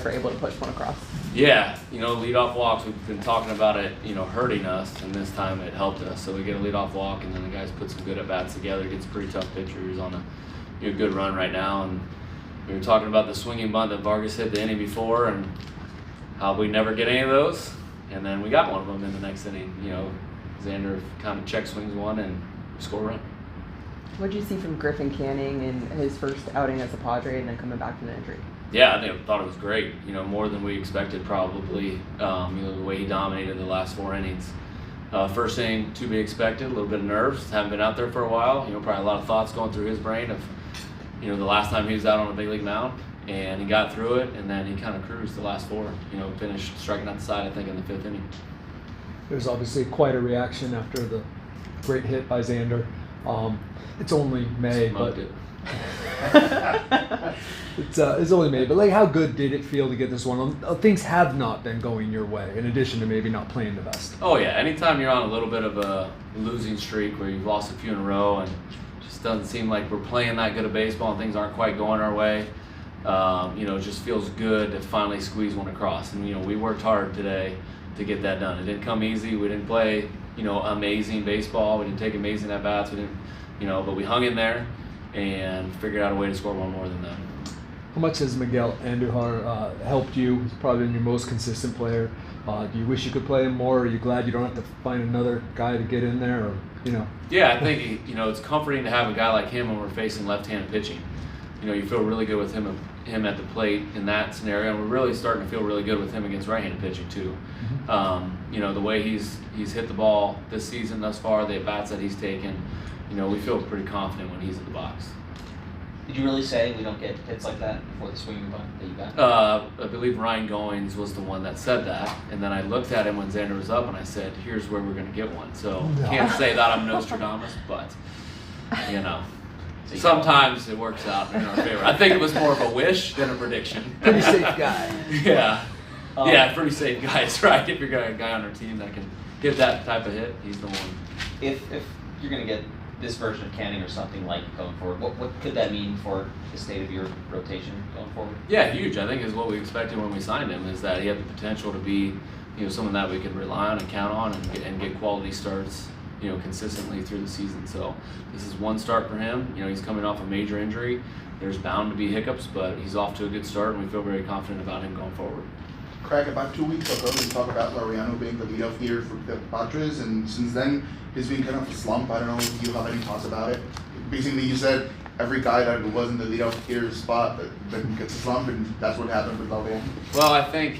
are able to push one across. Yeah, leadoff walks, we've been talking about it, hurting us, and this time it helped us. So we get a leadoff walk, and then the guys put some good at-bats together against a pretty tough pitcher who's on a good run right now. And we were talking about the swinging bunt that Vargas hit the inning before and how we never get any of those. And then we got one of them in the next inning. Xander kind of check swings one and score a run. What did you see from Griffin Canning in his first outing as a Padre and then coming back from the injury? Yeah, I thought it was great. More than we expected probably. The way he dominated the last 4 innings. First inning to be expected, a little bit of nerves. Haven't been out there for a while. Probably a lot of thoughts going through his brain of, the last time he was out on a big league mound, and he got through it, and then he kind of cruised the last 4. Finished striking out the side, I think, in the 5th inning. There's obviously quite a reaction after the great hit by Xander. It's only May, but it's only May. But how good did it feel to get this one? Things have not been going your way, in addition to maybe not playing the best. Oh yeah, anytime you're on a little bit of a losing streak where you've lost a few in a row and just doesn't seem like we're playing that good of baseball and things aren't quite going our way, it just feels good to finally squeeze one across. And we worked hard today to get that done. It didn't come easy. We didn't play amazing baseball. We didn't take amazing at bats. We didn't. But we hung in there and figured out a way to score one more than them. How much has Miguel Anduhar helped you? He's probably been your most consistent player. Do you wish you could play him more? Are you glad you don't have to find another guy to get in there? Or Yeah, I think it's comforting to have a guy like him when we're facing left-handed pitching. You feel really good with him at the plate in that scenario, and we're really starting to feel really good with him against right-handed pitching too. The way he's hit the ball this season thus far, the at-bats that he's taken, we feel pretty confident when he's in the box. Did you really say we don't get hits like that before the swinging bunt that you got? I believe Ryan Goings was the one that said that, and then I looked at him when Xander was up and I said, here's where we're going to get one. So can't say that I'm Nostradamus, but sometimes it works out in our favor. I think it was more of a wish than a prediction. Pretty safe guy. Yeah, pretty safe guy. It's right. If you're got a guy on our team that can get that type of hit, he's the one. If you're going to get this version of Canning or something like going forward, what could that mean for the state of your rotation going forward? Yeah, huge. I think is what we expected when we signed him, is that he had the potential to be, someone that we could rely on and count on and get quality starts, consistently through the season. So this is one start for him. He's coming off a major injury. There's bound to be hiccups, but he's off to a good start, and we feel very confident about him going forward. Craig, about 2 weeks ago, we talked about Laureano being the leadoff hitter for the Padres, and since then, he's been kind of a slump. I don't know if you have any thoughts about it. Basically, you said every guy that was in the leadoff hitter spot that gets a slump, and that's what happened with Laureano. Well, I think,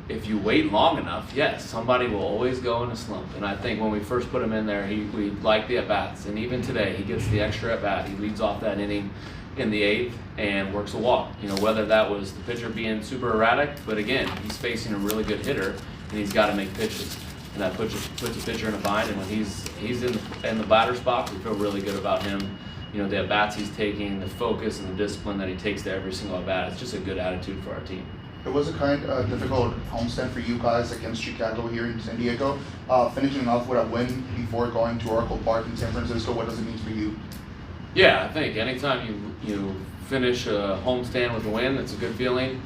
if you wait long enough, yes, somebody will always go in a slump. And I think when we first put him in there, we liked the at-bats. And even today, he gets the extra at-bat. He leads off that inning in the 8th and works a walk. Whether that was the pitcher being super erratic, but again, he's facing a really good hitter, and he's got to make pitches. And that puts the pitcher in a bind. And when he's in the batter spot, we feel really good about him. The at-bats he's taking, the focus and the discipline that he takes to every single at-bat. It's just a good attitude for our team. It was a kind of difficult homestand for you guys against Chicago here in San Diego. Finishing off with a win before going to Oracle Park in San Francisco, what does it mean for you? Yeah, I think anytime you finish a homestand with a win, it's a good feeling.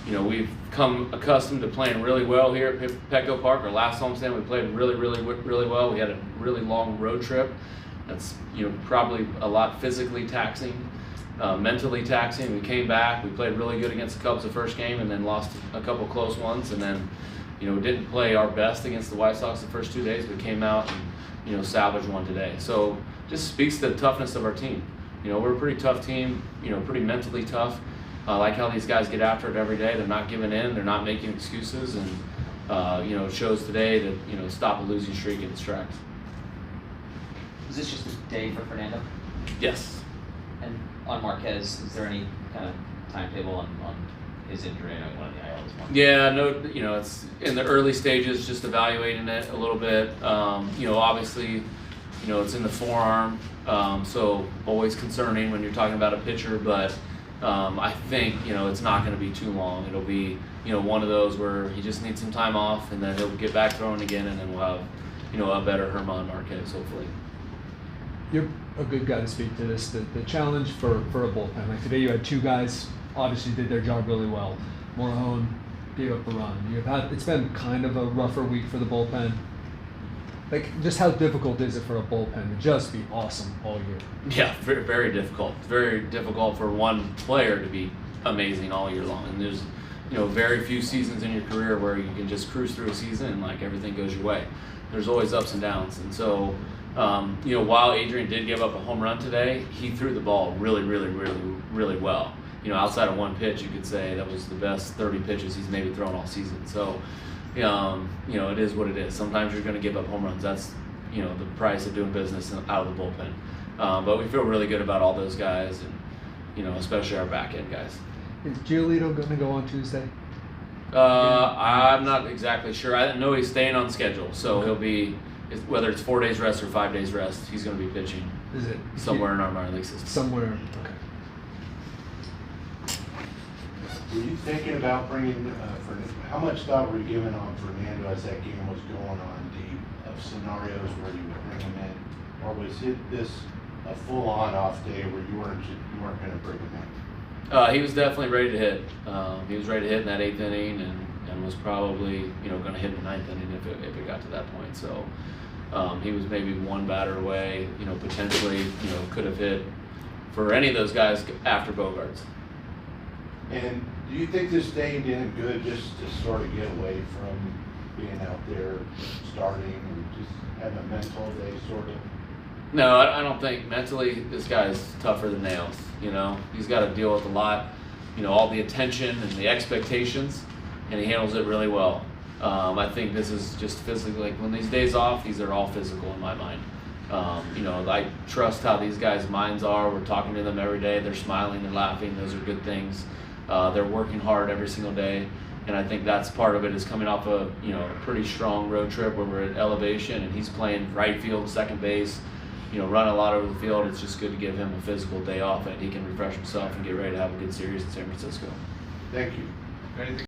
We've come accustomed to playing really well here at Petco Park. Our last homestand, we played really, really, really well. We had a really long road trip. That's probably a lot physically taxing, mentally taxing. We came back. We played really good against the Cubs the first game, and then lost a couple close ones. And then, didn't play our best against the White Sox the first 2 days, but came out and salvaged one today. So just speaks to the toughness of our team. We're a pretty tough team. Pretty mentally tough. I like how these guys get after it every day. They're not giving in. They're not making excuses, and it shows today that stop a losing streak in its tracks. Is this just a day for Fernando? Yes. And on Marquez, is there any kind of timetable on his injury? I know he went on the IL this morning. Yeah, no, it's in the early stages, just evaluating it a little bit. Obviously, it's in the forearm, so always concerning when you're talking about a pitcher, but I think, it's not going to be too long. It'll be, one of those where he just needs some time off, and then he'll get back throwing again, and then we'll have, a better Germán Marquez, hopefully. You're a good guy to speak to this. The challenge for a bullpen. Like today, you had 2 guys obviously did their job really well. Morone gave up a run. It's been kind of a rougher week for the bullpen. Like, just how difficult is it for a bullpen to just be awesome all year? Yeah, very, very difficult. It's very difficult for one player to be amazing all year long. And there's, very few seasons in your career where you can just cruise through a season and like everything goes your way. There's always ups and downs. And so, while Adrian did give up a home run today, he threw the ball really, really, really, really well. Outside of one pitch, you could say that was the best 30 pitches he's maybe thrown all season. So, it is what it is. Sometimes you're going to give up home runs. That's, the price of doing business out of the bullpen. But we feel really good about all those guys and, especially our back end guys. Is Giolito going to go on Tuesday? I'm not exactly sure. I know he's staying on schedule, so he'll be, whether it's 4 days rest or 5 days rest, he's going to be pitching. Is it somewhere in our minor league system? Somewhere. Okay. Were you thinking about bringing, how much thought were you giving on Fernando as that game was going on, of scenarios where you would bring him in? Or was this a full-on off day where you weren't going to bring him in? He was definitely ready to hit. He was ready to hit in that 8th inning and was probably, going to hit in the 9th inning if it got to that point. So he was maybe one batter away, potentially, could have hit for any of those guys after Bogarts. And do you think this day did him good just to sort of get away from being out there starting and just have a mental day sort of? No, I don't think mentally this guy's tougher than nails. He's got to deal with a lot, all the attention and the expectations, and he handles it really well. I think this is just physically, like when these days off, these are all physical in my mind. I trust how these guys' minds are. We're talking to them every day. They're smiling, they're laughing. Those are good things. They're working hard every single day. And I think that's part of it, is coming off a pretty strong road trip where we're at elevation and he's playing right field, second base, run a lot over the field. It's just good to give him a physical day off and he can refresh himself and get ready to have a good series in San Francisco. Thank you.